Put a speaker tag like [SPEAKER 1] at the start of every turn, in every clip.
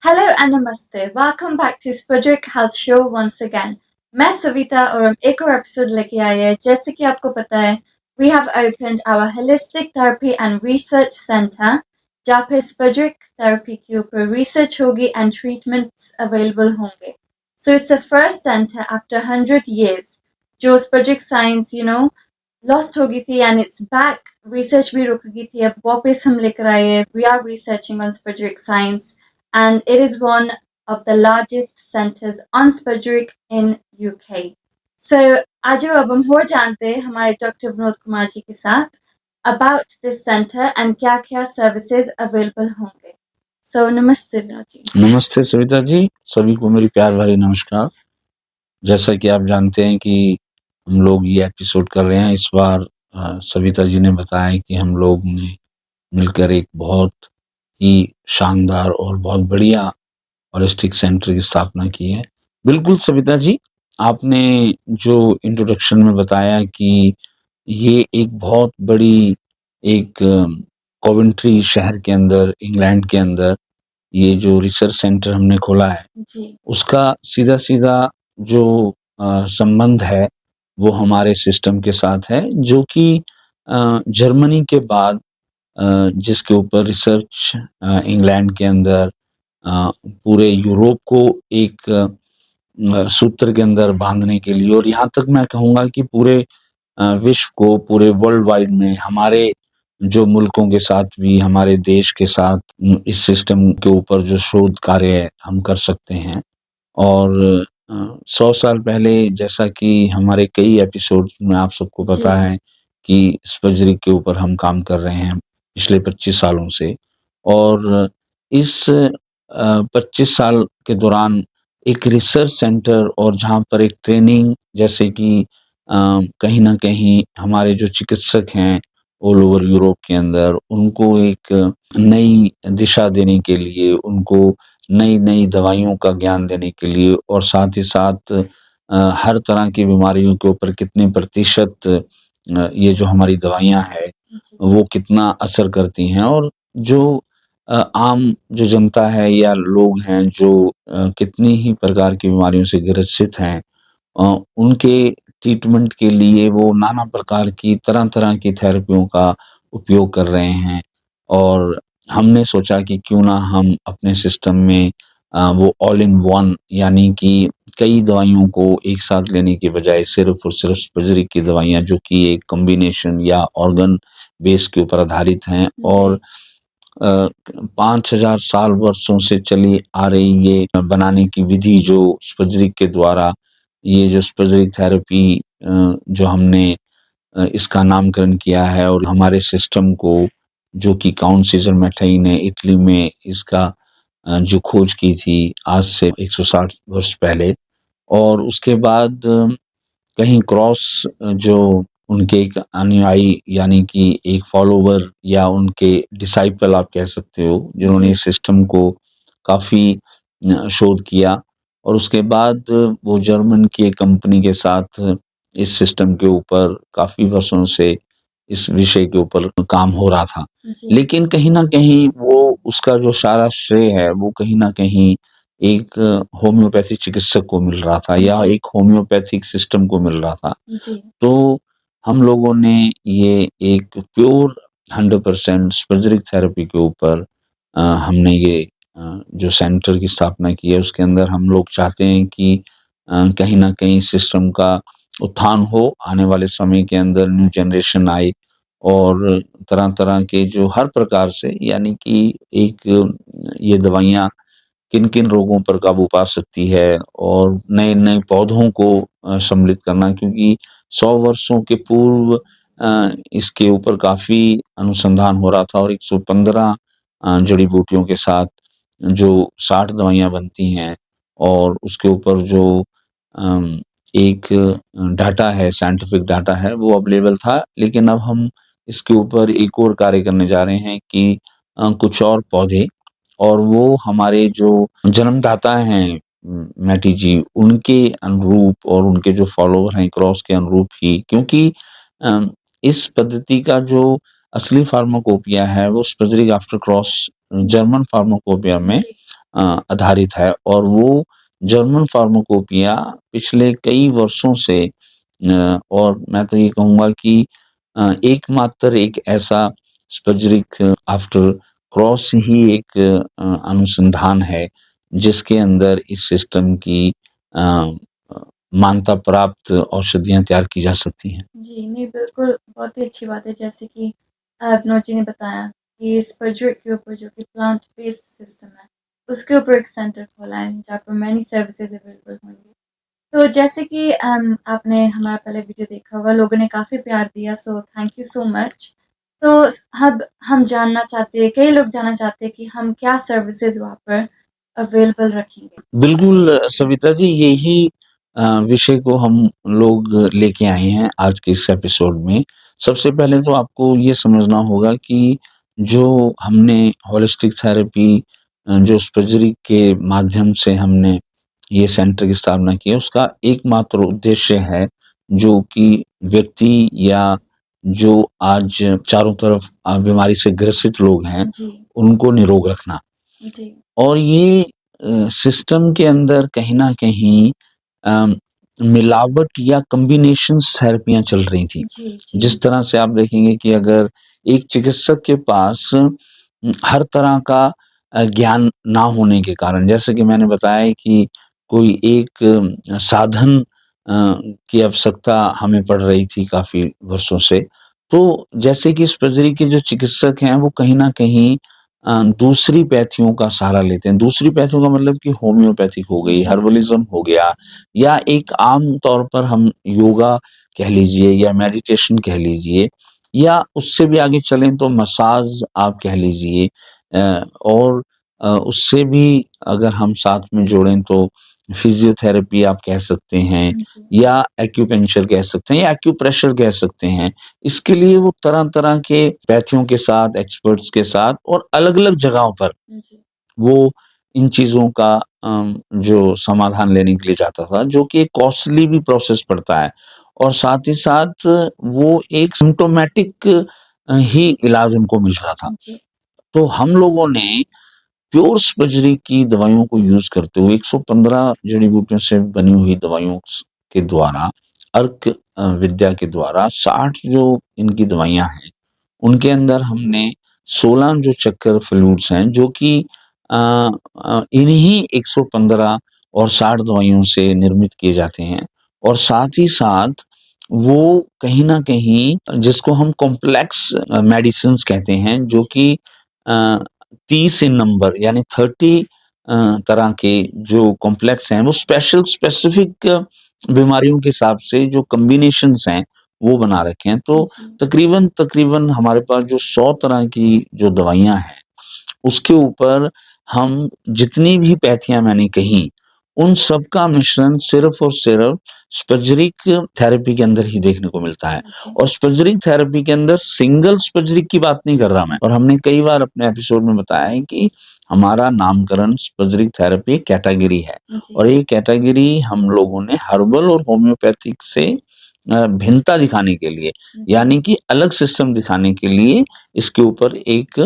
[SPEAKER 1] Hello and namaste. Welcome back to Spudric Health Show once again. मैं सविता और हम एक और एपिसोड लेके आए हैं। जैसे कि आपको पता है, we have opened our holistic therapy and research center, जहाँ पे Spudric therapy के ऊपर research होगी and treatments available होंगे. So it's the first center after 100 years, जो Spudric science, lost हो गई थी and it's back. Research भी रुक गई थी, अब वापस हम लेकर आए हैं. We are researching on Spudric science and it is one of the largest centers on Spudric in UK. So आज अब हम और जानते हैं हमारे डॉक्टर विनोद कुमार जी के साथ about this center and क्या-क्या services available होंगे. So नमस्ते विनोद जी.
[SPEAKER 2] नमस्ते सविता जी, सभी को मेरी प्यार भरी नमस्कार। जैसा कि आप जानते हैं कि हम लोग ये एपिसोड कर रहे हैं इस बार, सविता जी ने बताया कि हम लोग ने मिलकर एक बहुत ही शानदार और बहुत बढ़िया होलिस्टिक सेंटर की स्थापना की है। बिल्कुल सविता जी, आपने जो इंट्रोडक्शन में बताया कि ये एक बहुत बड़ी एक कोवेंट्री शहर के अंदर, इंग्लैंड के अंदर ये जो रिसर्च सेंटर हमने खोला है,
[SPEAKER 1] जी.
[SPEAKER 2] उसका सीधा-सीधा जो संबंध है, वो हमारे सिस्टम के साथ है, जो कि जर्मनी के बाद जिसके ऊपर रिसर्च इंग्लैंड के अंदर पूरे यूरोप को एक सूत्र के अंदर बाँधने के लिए, और यहाँ तक मैं कहूँगा कि पूरे विश्व को, पूरे वर्ल्ड वाइड में हमारे जो मुल्कों के साथ भी, हमारे देश के साथ इस सिस्टम के ऊपर जो शोध कार्य हम कर सकते हैं। और 100 साल पहले, जैसा कि हमारे कई एपिसोड्स में आप सबको पता
[SPEAKER 1] जी.
[SPEAKER 2] है कि स्पजरी के ऊपर हम काम कर रहे हैं पिछले 25 सालों से, और इस 25 साल के दौरान एक रिसर्च सेंटर और जहाँ पर एक ट्रेनिंग, जैसे कि कहीं न कहीं हमारे जो चिकित्सक हैं ऑल ओवर यूरोप के अंदर, उनको एक नई दिशा देने के लिए, उनको नई-नई दवाइयों का ज्ञान देने के लिए, और साथ ही साथ हर तरह की बीमारियों के ऊपर कितने प्रतिशत ये जो हमारी दवाइयाँ हैं,
[SPEAKER 1] जी.
[SPEAKER 2] वो कितना असर करती हैं, और जो आम जो जनता है या लोग हैं जो कितनी ही प्रकार की बीमारियों से ग्रसित हैं, उनके ट्रीटमेंट के लिए वो नाना प्रकार की तरह-तरह की थेरेपियों का उपयोग कर रहे हैं। और हमने सोचा कि क्यों ना हम अपने सिस्टम में वो ऑल इन वन, यानी कि कई दवाइयों को एक साथ लेने के बजाय सिर्फ़ और सिर्फ़ स्पजरी की दवाइयाँ, जो कि एक कॉम्बिनेशन या ऑर्गन बेस के ऊपर आधारित हैं, और
[SPEAKER 1] जी.
[SPEAKER 2] 5000 साल वर्षों से चली आ रही ये बनाने की विधि, जो स्पजरी के द्वारा ये जो स्पजरी थेरेपी जो हमने इसका नामकरण किया है, और हमारे सिस्टम को, जो कि काउंट सीज़र मैथई ने इटली में इसका जो खोज की थी आज से 160 वर्ष पहले, और उसके बाद कहीं क्रॉस जो उनके एक अनुयायी, यानी कि एक फॉलोवर या उनके डिसाइपल आप कह सकते हो, जिन्होंने
[SPEAKER 1] जी.
[SPEAKER 2] इस सिस्टम को काफ़ी शोध किया, और उसके बाद वो जर्मन की एक कंपनी के साथ इस सिस्टम के ऊपर काफ़ी वर्षों से इस विषय के ऊपर काम हो रहा था।
[SPEAKER 1] जी.
[SPEAKER 2] लेकिन कहीं न कहीं वो उसका जो सारा श्रेय है, वो कहीं न कहीं एक होम्योपैथी चिकित्सक को मिल रहा था, या
[SPEAKER 1] जी.
[SPEAKER 2] एक होम्योपैथिक सिस्टम को मिल रहा था।
[SPEAKER 1] जी.
[SPEAKER 2] तो हम लोगों ने ये एक प्योर 100% स्पजरिक थेरेपी के ऊपर हमने ये जो सेंटर की स्थापना की है, उसके अंदर हम लोग चाहते हैं कि कहीं न कहीं सिस्टम का उत्थान हो, आने वाले समय के अंदर न्यू जनरेशन आए, और तरह-तरह के जो हर प्रकार से, यानी कि एक ये दवाइयाँ किन-किन रोगों पर काबू पा सकती है, और नए-नए पौधों को सम्मिलित करना, क्योंकि 100 वर्षों के पूर्व इसके ऊपर काफ़ी अनुसंधान हो रहा था, और 115 जड़ी-बूटियों के साथ जो 60 दवाइयाँ बनती हैं, और उसके ऊपर जो अम, एक डाटा है, साइंटिफिक डाटा है, वो अवेलेबल था। लेकिन अब हम इसके ऊपर एक और कार्य करने जा रहे हैं कि कुछ और पौधे, और वो हमारे जो जन्मदाता हैं मैटी जी, उनके अनुरूप, और उनके जो फॉलोवर हैं क्रॉस के अनुरूप ही, क्योंकि अ, इस पद्धति का जो असली फार्माकोपिया है, वो स्पजरिक आफ्टर क्रॉस जर्मन फार्माकोपिया में
[SPEAKER 1] जी.
[SPEAKER 2] आधारित है और वो जर्मन फार्माकोपिया पिछले कई वर्षों से और मैं तो ये कहूँगा कि एकमात्र एक ऐसा स्पज्रिक आफ्टर क्रॉस ही एक अनुसंधान है जिसके अंदर इस सिस्टम की मान्यता प्राप्त औषधियाँ तैयार की जा सकती हैं।
[SPEAKER 1] जी, नहीं बिल्कुल, बहुत ही अच्छी बात है जैसे कि अभिनव जी ने बताया कि स्परजुक के ऊपर जो कि प्लांट बेस्ड सिस्टम है, उसके ऊपर एक सेंटर खोला है जहाँ पर मैनी सर्विसेज़ अवेलेबल होंगी। तो जैसे कि आपने हमारा पहले वीडियो देखा होगा, लोगों ने काफ़ी प्यार दिया सो थैंक यू सो मच। तो अब हम जानना चाहते हैं, कई लोग जानना चाहते हैं कि हम क्या सर्विसेज़ वहाँ पर अवेलेबल रखेंगे?
[SPEAKER 2] बिल्कुल सविता जी, यही विषय को हम लोग लेके आए हैं आज के इस एपिसोड में। सबसे पहले तो आपको ये समझना होगा कि जो हमने होलिस्टिक थेरेपी जो स्पज्री के माध्यम से हमने ये सेंटर की स्थापना की है, उसका एकमात्र उद्देश्य है जो कि व्यक्ति या जो आज चारों तरफ बीमारी से ग्रसित लोग हैं,
[SPEAKER 1] जी,
[SPEAKER 2] उनको निरोग रखना।
[SPEAKER 1] जी,
[SPEAKER 2] और ये सिस्टम के अंदर कहीं न कहीं अ, मिलावट या कॉम्बिनेशंस थेरेपियाँ चल रही थी।
[SPEAKER 1] जी, जी,
[SPEAKER 2] जिस तरह से आप देखेंगे कि अगर एक चिकित्सक के पास हर तरह का ज्ञान ना होने के कारण जैसे कि मैंने बताया कि कोई एक साधन की आवश्यकता हमें पड़ रही थी काफ़ी वर्षों से। तो जैसे कि स्पज्री के जो चिकित्सक हैं वो कहीं न कहीं दूसरी पैथियों का सहारा लेते हैं। दूसरी पैथियों का मतलब कि होम्योपैथिक हो गई,
[SPEAKER 1] जी,
[SPEAKER 2] हर्बलिज़्म हो गया या एक आम तौर पर हम योगा कह लीजिए या मेडिटेशन कह लीजिए या उससे भी आगे चलें तो मसाज आप कह लीजिए और उससे भी अगर हम साथ में जोड़ें तो फिज़ियोथेरेपी आप कह सकते हैं
[SPEAKER 1] जी,
[SPEAKER 2] या एक्यूपेंक्चर कह सकते हैं या एक्यूप्रेशर कह सकते हैं। इसके लिए वो तरह-तरह के पैथियों के साथ, एक्सपर्ट्स के साथ और अलग-अलग जगहों पर
[SPEAKER 1] जी,
[SPEAKER 2] वो इन चीज़ों का जो समाधान लेने के लिए जाता था, जो कि एक कॉस्टली भी प्रोसेस पड़ता है और साथ ही साथ वो एक सिम्प्टोमैटिक ही इलाज उनको मिल रहा था।
[SPEAKER 1] जी,
[SPEAKER 2] तो हम लोगों ने प्योर स्पजरी की दवाइयों को यूज़ करते हुए 115 जड़ी-बूटियों से बनी हुई दवाइयों के द्वारा अर्क विद्या के द्वारा 60 जो इनकी दवाइयाँ हैं, उनके अंदर हमने 16 जो चक्कर फ्लूइड्स हैं जो कि अ इन्हीं 115 और 60 दवाइयों से निर्मित किए जाते हैं और साथ ही साथ वो कहीं न कहीं जिसको हम कॉम्प्लेक्स मेडिसिन्स कहते हैं जो
[SPEAKER 1] जी,
[SPEAKER 2] कि अ, 30 इन नंबर यानी 30 तरह के जो कॉम्प्लेक्स हैं वो स्पेसिफिक बीमारियों के हिसाब से जो कॉम्बिनेशंस हैं, वो बना रखे हैं। तो
[SPEAKER 1] जी,
[SPEAKER 2] तकरीबन हमारे पास जो 100 तरह की जो दवाइयाँ हैं, उसके ऊपर हम जितनी भी पैथियाँ मैंने कहीं, उन सब का मिश्रण सिर्फ़ और सिर्फ़ स्पज्रिक थेरेपी के अंदर ही देखने को मिलता है।
[SPEAKER 1] जी,
[SPEAKER 2] और स्पज्रिक थेरेपी के अंदर सिंगल स्पज्रिक की बात नहीं कर रहा मैं और हमने कई बार अपने एपिसोड में बताया है कि हमारा नामकरण स्पज्रिक थेरेपी कैटेगरी है
[SPEAKER 1] जी,
[SPEAKER 2] और ये कैटेगरी हम लोगों ने हर्बल और होम्योपैथिक से भिन्नता दिखाने के लिए,
[SPEAKER 1] जी,
[SPEAKER 2] यानी कि अलग सिस्टम दिखाने के लिए इसके ऊपर एक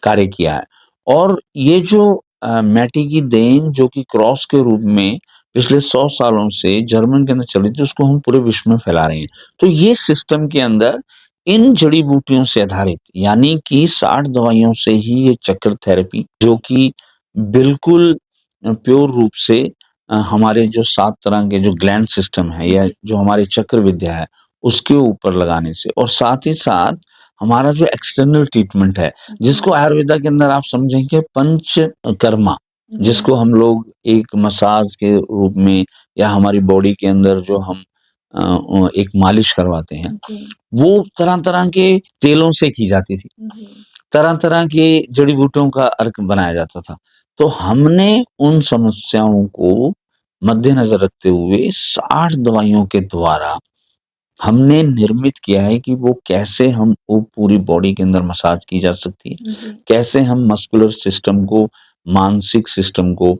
[SPEAKER 2] कार्य किया है। और ये जो मैटी की देन जो कि क्रॉस के रूप में पिछले 100 सालों से जर्मन के अंदर चली थी, उसको हम पूरे विश्व में फैला रहे हैं। तो ये सिस्टम के अंदर इन जड़ी-बूटियों से आधारित यानी कि 60 दवाइयों से ही ये चक्र थेरेपी जो कि बिल्कुल प्योर रूप से हमारे जो 7 तरह के जो ग्लैंड सिस्टम है या
[SPEAKER 1] जी,
[SPEAKER 2] जो हमारी चक्र विद्या है, उसके ऊपर लगाने से और साथ ही साथ हमारा जो एक्सटर्नल ट्रीटमेंट है,
[SPEAKER 1] जी,
[SPEAKER 2] जिसको आयुर्वेदा के अंदर आप समझेंगे पंचकर्मा,
[SPEAKER 1] जी,
[SPEAKER 2] जिसको हम लोग एक मसाज के रूप में या हमारी बॉडी के अंदर जो हम एक मालिश करवाते हैं,
[SPEAKER 1] जी,
[SPEAKER 2] वो तरह-तरह के तेलों से की जाती थी।
[SPEAKER 1] जी,
[SPEAKER 2] तरह-तरह के जड़ी-बूटियों का अर्क बनाया जाता था। तो हमने उन समस्याओं को मद्देनज़र रखते हुए 60 दवाइयों के द्वारा हमने निर्मित किया है कि वो कैसे हम वो पूरी बॉडी के अंदर मसाज की जा सकती है।
[SPEAKER 1] जी,
[SPEAKER 2] कैसे हम मस्कुलर सिस्टम को, मानसिक सिस्टम को,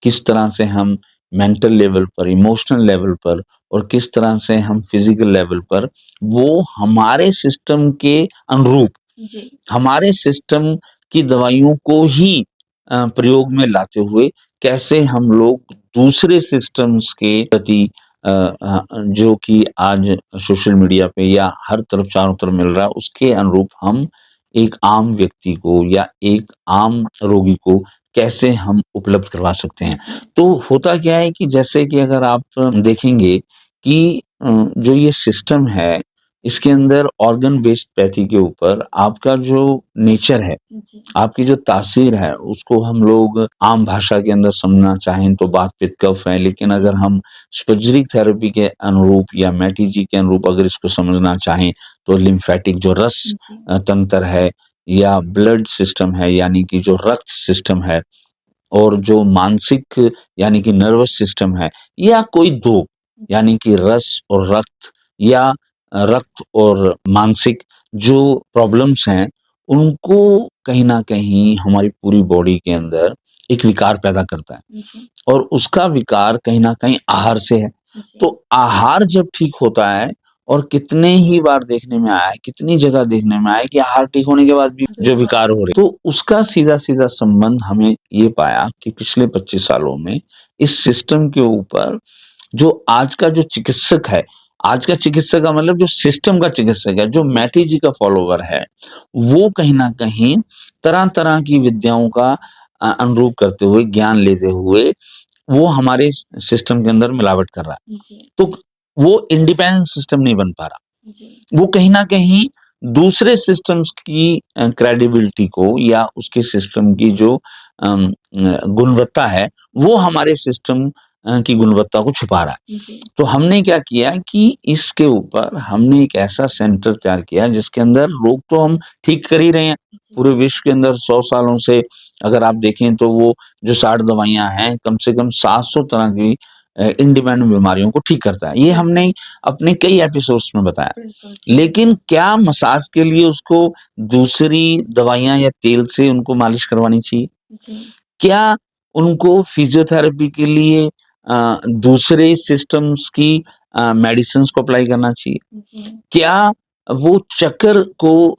[SPEAKER 2] किस तरह से हम मेंटल लेवल पर, इमोशनल लेवल पर और किस तरह से हम फिज़िकल लेवल पर वो हमारे सिस्टम के अनुरूप,
[SPEAKER 1] जी,
[SPEAKER 2] हमारे सिस्टम की दवाइयों को ही प्रयोग में लाते हुए कैसे हम लोग दूसरे सिस्टम्स के प्रति जो कि आज सोशल मीडिया पे या हर तरफ चारों तरफ मिल रहा है, उसके अनुरूप हम एक आम व्यक्ति को या एक आम रोगी को कैसे हम उपलब्ध करवा सकते हैं। तो होता क्या है कि जैसे कि अगर आप देखेंगे कि जो ये सिस्टम है, इसके अंदर ऑर्गन बेस्ड पैथी के ऊपर आपका जो नेचर है,
[SPEAKER 1] जी,
[SPEAKER 2] आपकी जो तासीर है, उसको हम लोग आम भाषा के अंदर समझना चाहें तो वात, पित्त, कफ है। लेकिन अगर हम स्पज्रिक थेरेपी के अनुरूप या मैटीजी के अनुरूप अगर इसको समझना चाहें, तो लिम्फेटिक जो रस
[SPEAKER 1] जी,
[SPEAKER 2] तंत्र है या ब्लड सिस्टम है, यानी कि जो रक्त सिस्टम है, और जो मानसिक यानी कि नर्वस सिस्टम है, या कोई 2 यानी कि रस और रक्त या रक्त और मानसिक जो प्रॉब्लम्स हैं, उनको कहीं न कहीं हमारी पूरी बॉडी के अंदर एक विकार पैदा करता है,
[SPEAKER 1] जी,
[SPEAKER 2] और उसका विकार कहीं न कहीं आहार से है।
[SPEAKER 1] जी,
[SPEAKER 2] तो आहार जब ठीक होता है, और कितने ही बार देखने में आया है, कितनी जगह देखने में आया है कि आहार ठीक होने के बाद भी जो
[SPEAKER 1] बिल्कुल,
[SPEAKER 2] विकार हो रहे, तो उसका सीधा-सीधा संबंध हमें ये पाया कि पिछले 25 सालों में इस सिस्टम के ऊपर जो आज का जो चिकित्सक है, आज का चिकित्सक का मतलब जो सिस्टम का चिकित्सक है, जो
[SPEAKER 1] जी,
[SPEAKER 2] मैटी जी का फॉलोवर है, वो कहीं न कहीं तरह-तरह की विद्याओं का अनुरूप करते हुए, ज्ञान लेते हुए, वो हमारे सिस्टम के अंदर मिलावट कर रहा है।
[SPEAKER 1] जी,
[SPEAKER 2] तो वो इंडिपेंडेंट सिस्टम नहीं बन पा रहा।
[SPEAKER 1] जी,
[SPEAKER 2] वो कहीं न कहीं दूसरे सिस्टम्स की क्रेडिबिलिटी को या उसके सिस्टम की जो गुणवत्ता है, वो हमारे सिस्टम की गुणवत्ता को छुपा रहा है।
[SPEAKER 1] जी,
[SPEAKER 2] तो हमने क्या किया कि इसके ऊपर हमने एक ऐसा सेंटर तैयार किया जिसके अंदर लोग तो हम ठीक कर ही रहे हैं।
[SPEAKER 1] जी,
[SPEAKER 2] पूरे विश्व के अंदर 100 सालों से अगर आप देखें तो वो जो 60 दवाइयाँ हैं, कम से कम 700 तरह की इंडिपेंडेंट बीमारियों को ठीक करता है। ये
[SPEAKER 1] बिल्कुल,
[SPEAKER 2] हमने अपने कई एपिसोड्स में बताया।
[SPEAKER 1] बिल्कुल, जी,
[SPEAKER 2] लेकिन क्या मसाज के लिए उसको दूसरी दवाइयाँ या तेल से उनको मालिश करवानी चाहिए?
[SPEAKER 1] जी,
[SPEAKER 2] क्या उनको फिजियोथेरेपी के लिए दूसरे सिस्टम्स की मेडिसिन्स को अप्लाई करना चाहिए?
[SPEAKER 1] जी,
[SPEAKER 2] क्या वो चक्र को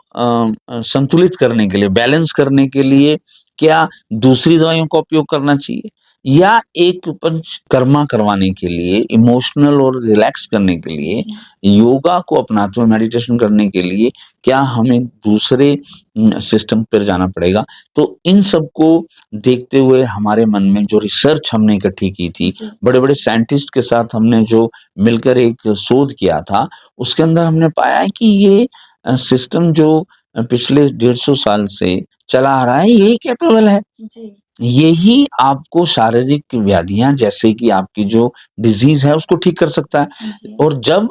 [SPEAKER 2] संतुलित करने के लिए, बैलेंस करने के लिए क्या दूसरी दवाइयों का उपयोग करना चाहिए? या एक पंचकर्मा करवाने के लिए, इमोशनल और रिलैक्स करने के लिए,
[SPEAKER 1] जी,
[SPEAKER 2] योगा को अपनाते हुए मेडिटेशन करने के लिए क्या हमें दूसरे सिस्टम पर जाना पड़ेगा? तो इन सब को देखते हुए हमारे मन में जो रिसर्च हमने इकट्ठी की थी,
[SPEAKER 1] जी,
[SPEAKER 2] बड़े-बड़े साइंटिस्ट के साथ हमने जो मिलकर एक शोध किया था, उसके अंदर हमने पाया है कि ये सिस्टम जो पिछले 150 साल से चला आ रहा है, यही कैपेबल है।
[SPEAKER 1] जी,
[SPEAKER 2] यही आपको शारीरिक व्याधियाँ जैसे कि आपकी जो डिज़ीज़ है उसको ठीक कर सकता है।
[SPEAKER 1] जी,
[SPEAKER 2] और जब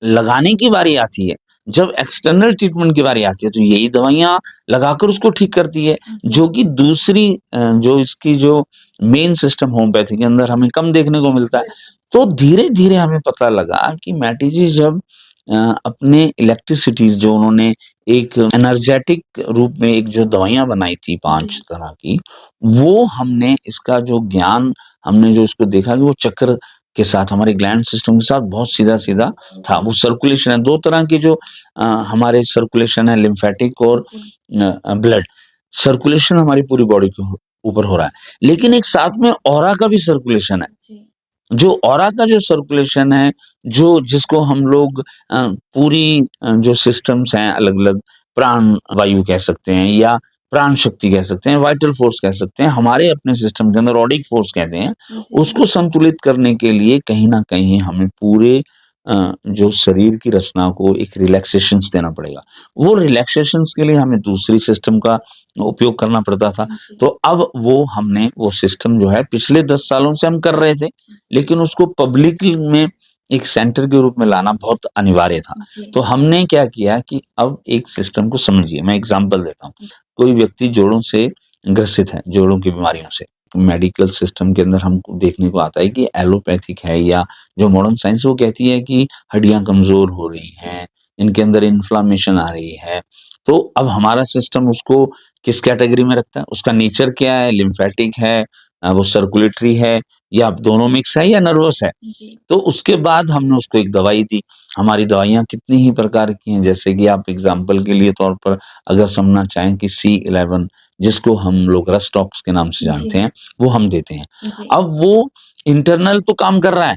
[SPEAKER 2] लगाने की बारी आती है, जब एक्सटर्नल ट्रीटमेंट की बारी आती है, तो यही दवाइयाँ लगाकर उसको ठीक करती है,
[SPEAKER 1] जी,
[SPEAKER 2] जो कि दूसरी जो इसकी जो मेन सिस्टम होम्योपैथी के अंदर हमें कम देखने को मिलता है। तो धीरे-धीरे हमें पता लगा कि मैटी जी जब अपने इलेक्ट्रिसिटीज़ जो उन्होंने एक एनर्जेटिक रूप में एक जो दवाइयाँ बनाई थी 5
[SPEAKER 1] जी,
[SPEAKER 2] तरह की, वो हमने इसका जो ज्ञान हमने जो इसको देखा कि वो चक्र के साथ हमारे ग्लैंड सिस्टम के साथ बहुत सीधा-सीधा था। वो सर्कुलेशन है, 2 तरह के जो हमारे सर्कुलेशन है, लिम्फैटिक और
[SPEAKER 1] जी,
[SPEAKER 2] ब्लड सर्कुलेशन हमारी पूरी बॉडी के ऊपर हो रहा है। लेकिन एक साथ में ऑरा का भी सर्कुलेशन है।
[SPEAKER 1] जी,
[SPEAKER 2] जो ऑरा का जो सर्कुलेशन है, जो जिसको हम लोग पूरी जो सिस्टम्स हैं अलग-अलग प्राण वायु कह सकते हैं या प्राण शक्ति कह सकते हैं, वाइटल फ़ोर्स कह सकते हैं, हमारे अपने सिस्टम के अंदर ऑडिक फ़ोर्स कहते हैं,
[SPEAKER 1] जी,
[SPEAKER 2] उसको संतुलित करने के लिए कहीं न कहीं हमें पूरे जो शरीर की रचना को एक रिलैक्सेशंस देना पड़ेगा। वो रिलैक्सेशंस के लिए हमें दूसरी सिस्टम का उपयोग करना पड़ता था।
[SPEAKER 1] जी,
[SPEAKER 2] तो अब वो हमने वो सिस्टम जो है पिछले 10 सालों से हम कर रहे थे, लेकिन उसको पब्लिक में एक सेंटर के रूप में लाना बहुत अनिवार्य था।
[SPEAKER 1] जी,
[SPEAKER 2] तो हमने क्या किया कि अब एक सिस्टम को समझिए, मैं एग्ज़ाम्पल देता हूँ। कोई व्यक्ति जोड़ों से ग्रसित है, जोड़ों की बीमारियों से। मेडिकल सिस्टम के अंदर हमको देखने को आता है कि एलोपैथिक है या जो मॉडर्न साइंस वो कहती है कि हड्डियाँ कमज़ोर हो रही हैं, इनके अंदर इन्फ्लेमेशन आ रही है। तो अब हमारा सिस्टम उसको किस कैटेगरी में रखता है? उसका नेचर क्या है? लिम्फैटिक है, वो सर्कुलेटरी है या दोनों मिक्स है या नर्वस है?
[SPEAKER 1] जी,
[SPEAKER 2] तो उसके बाद हमने उसको एक दवाई दी। हमारी दवाइयाँ कितनी ही प्रकार की हैं, जैसे कि आप एग्ज़ाम्पल के लिए तौर पर अगर समझना चाहें कि C11 जिसको हम लोग रस्टॉक्स के नाम से
[SPEAKER 1] जी।
[SPEAKER 2] जानते हैं, वो हम देते हैं।
[SPEAKER 1] जी।
[SPEAKER 2] अब वो इंटरनल तो काम कर रहा है,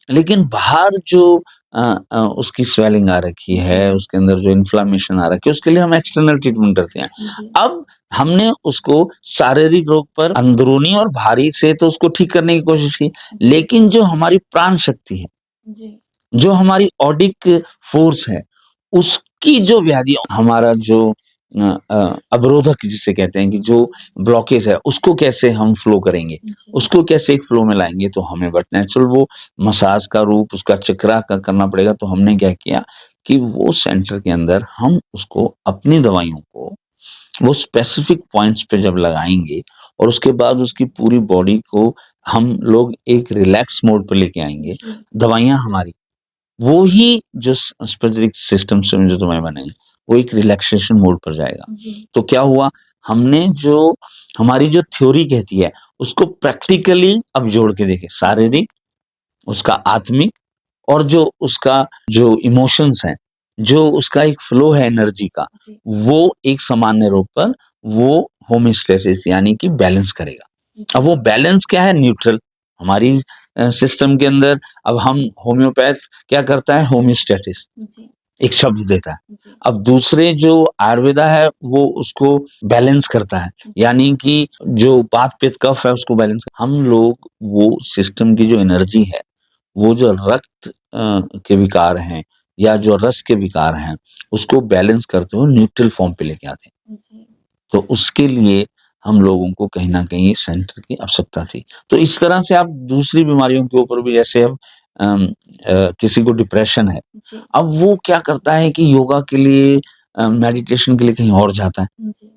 [SPEAKER 2] लेकिन बाहर जो उसकी स्वेलिंग आ रखी है,
[SPEAKER 1] जी।
[SPEAKER 2] उसके अंदर जो इन्फ्लेमेशन आ रखी है, उसके लिए हम एक्सटर्नल ट्रीटमेंट करते हैं।
[SPEAKER 1] जी।
[SPEAKER 2] अब हमने उसको शारीरिक रोग पर अंदरूनी और बाहरी से तो उसको ठीक करने की कोशिश की,
[SPEAKER 1] जी।
[SPEAKER 2] लेकिन जो हमारी प्राण शक्ति है,
[SPEAKER 1] जी।
[SPEAKER 2] जो हमारी ऑडिक फ़ोर्स है, उसकी जो व्याधियाँ हमारा जो अवरोधक जिसे कहते हैं कि जो ब्लॉकेज है, उसको कैसे हम फ्लो करेंगे,
[SPEAKER 1] जी।
[SPEAKER 2] उसको कैसे एक फ्लो में लाएँगे, तो हमें बट नेचुरल वो मसाज का रूप, उसका चक्रा का करना पड़ेगा। तो हमने क्या किया कि वो सेंटर के अंदर हम उसको अपनी दवाइयों को वो स्पेसिफिक पॉइंट्स पे जब लगाएँगे और उसके बाद उसकी पूरी बॉडी को हम लोग एक रिलैक्स मोड पे लेके आएँगे,
[SPEAKER 1] जी।
[SPEAKER 2] दवाइयाँ हमारी वो ही जो स्पेसिफिक सिस्टम से जो दवाएँ बनेंगी, वो एक रिलैक्सेशन मोड पर जाएगा।
[SPEAKER 1] जी।
[SPEAKER 2] तो क्या हुआ, हमने जो हमारी जो थ्योरी कहती है, उसको प्रैक्टिकली अब जोड़ के देखें, शारीरिक, उसका आत्मिक और जो उसका जो इमोशंस हैं, जो उसका एक फ्लो है एनर्जी का,
[SPEAKER 1] जी।
[SPEAKER 2] वो एक सामान्य रूप पर वो होम्योस्टैसिस यानी कि बैलेंस करेगा। अब
[SPEAKER 1] जी।
[SPEAKER 2] वो बैलेंस क्या है? न्यूट्रल। हमारी सिस्टम के अंदर अब हम होम्योपैथ क्या करता है? होम्योस्टैटिस
[SPEAKER 1] जी।
[SPEAKER 2] एक शब्द देता है।
[SPEAKER 1] जी।
[SPEAKER 2] अब दूसरे जो आयुर्वेदा है वो उसको बैलेंस करता है,
[SPEAKER 1] जी।
[SPEAKER 2] यानी कि जो वात, पित्त, कफ है उसको बैलेंस हम लोग वो सिस्टम की जो एनर्जी है, वो जो रक्त के विकार हैं या जो रस के विकार हैं, उसको बैलेंस करते हुए न्यूट्रल फॉर्म पे लेके आते हैं।
[SPEAKER 1] जी।
[SPEAKER 2] तो उसके लिए हम लोगों को कहीं न कहीं सेंटर की आवश्यकता थी। तो इस तरह से आप दूसरी बीमारियों के ऊपर भी जैसे अब किसी को डिप्रेशन है,
[SPEAKER 1] जी।
[SPEAKER 2] अब वो क्या करता है कि योगा के लिए मेडिटेशन के लिए कहीं और जाता है।
[SPEAKER 1] जी।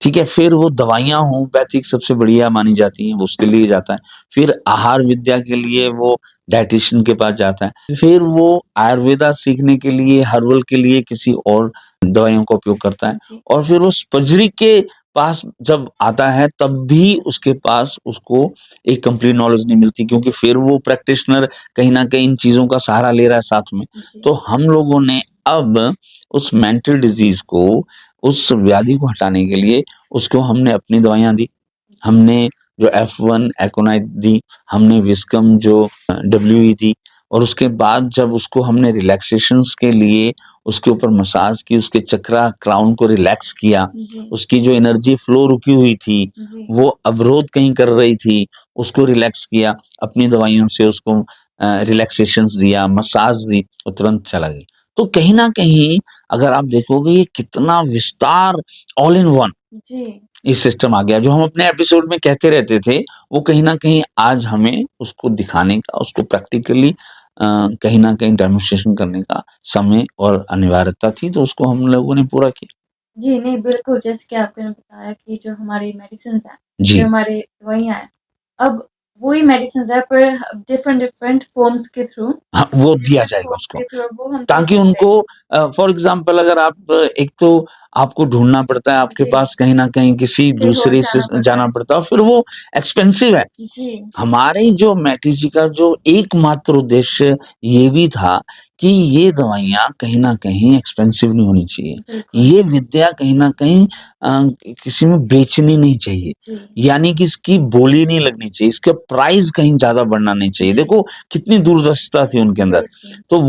[SPEAKER 2] ठीक है, फिर वो दवाइयाँ होम्योपैथिक सबसे बढ़िया मानी जाती हैं, वो उसके लिए जाता है। फिर आहार विद्या के लिए वो डायटीशियन के पास जाता है। फिर वो आयुर्वेदा सीखने के लिए, हर्बल के लिए किसी और दवाइयों का उपयोग करता है
[SPEAKER 1] जी।
[SPEAKER 2] और फिर वो सर्जरी के पास जब आता है, तब भी उसके पास उसको एक कंप्लीट नॉलेज नहीं मिलती क्योंकि फिर वो प्रैक्टिशनर कहीं न कहीं इन चीज़ों का सहारा ले रहा है साथ में।
[SPEAKER 1] जी।
[SPEAKER 2] तो हम लोगों ने अब उस मेंटल डिज़ीज़ को, उस व्याधि को हटाने के लिए उसको हमने अपनी दवाइयाँ दी।
[SPEAKER 1] जी।
[SPEAKER 2] हमने जो F1 एकोनाइट दी, हमने विस्कम जो WE दी और उसके बाद जब उसको हमने रिलैक्सेशंस के लिए उसके ऊपर मसाज की, उसके चक्रा क्राउन को रिलैक्स किया,
[SPEAKER 1] जी।
[SPEAKER 2] उसकी जो एनर्जी फ्लो रुकी हुई थी,
[SPEAKER 1] जी।
[SPEAKER 2] वो अवरोध कहीं कर रही थी, उसको रिलैक्स किया, अपनी दवाइयों से उसको रिलैक्सेशंस दिया, मसाज दी, वो तुरंत चला गया। तो कहीं न कहीं अगर आप देखोगे ये कितना विस्तार ऑल इन वन
[SPEAKER 1] जी।
[SPEAKER 2] ये सिस्टम आ गया जो हम अपने एपिसोड में कहते रहते थे, वो कहीं न कहीं आज हमें उसको दिखाने का, उसको प्रैक्टिकली कहीं न कहीं डेमोंस्ट्रेशन करने का समय और अनिवार्यता थी, तो उसको हम लोगों ने पूरा किया।
[SPEAKER 1] जी, नहीं बिल्कुल, जैसे कि आपने बताया कि जो हमारी मेडिसिन्स हैं, जो
[SPEAKER 2] जी।
[SPEAKER 1] हमारी दवाइयाँ हैं, अब वही मेडिसिन्स हैं पर डिफरेंट फ़ॉर्म्स के थ्रू
[SPEAKER 2] हाँ, वो दिया
[SPEAKER 1] डिफरेंट
[SPEAKER 2] जाएगा
[SPEAKER 1] फ़ॉर्म्स
[SPEAKER 2] उसको।
[SPEAKER 1] के थ्रू वो हम दे
[SPEAKER 2] ताकि
[SPEAKER 1] सकते हैं।
[SPEAKER 2] उनको फॉर एग्ज़ाम्पल अगर आप एक तो आपको ढूँढना पड़ता है, आपके
[SPEAKER 1] जी,
[SPEAKER 2] पास कहीं न कहीं किसी
[SPEAKER 1] कहीं और
[SPEAKER 2] दूसरे से
[SPEAKER 1] जाना पड़ता
[SPEAKER 2] जाना
[SPEAKER 1] है।
[SPEAKER 2] पड़ता है और फिर वो एक्सपेंसिव है।
[SPEAKER 1] जी।
[SPEAKER 2] हमारे जो मैटी जी का जो एकमात्र उद्देश्य ये भी था कि ये दवाइयाँ कहीं न कहीं एक्सपेंसिव नहीं होनी चाहिए।
[SPEAKER 1] बिल्कुल।
[SPEAKER 2] ये विद्या कहीं न कहीं किसी में बेचनी नहीं चाहिए।
[SPEAKER 1] जी।
[SPEAKER 2] यानी कि इसकी बोली नहीं लगनी चाहिए, इसका प्राइस कहीं ज़्यादा बढ़ना नहीं चाहिए।
[SPEAKER 1] जी।
[SPEAKER 2] देखो कितनी दूरदर्शिता थी उनके अंदर।
[SPEAKER 1] बिल्कुल।
[SPEAKER 2] तो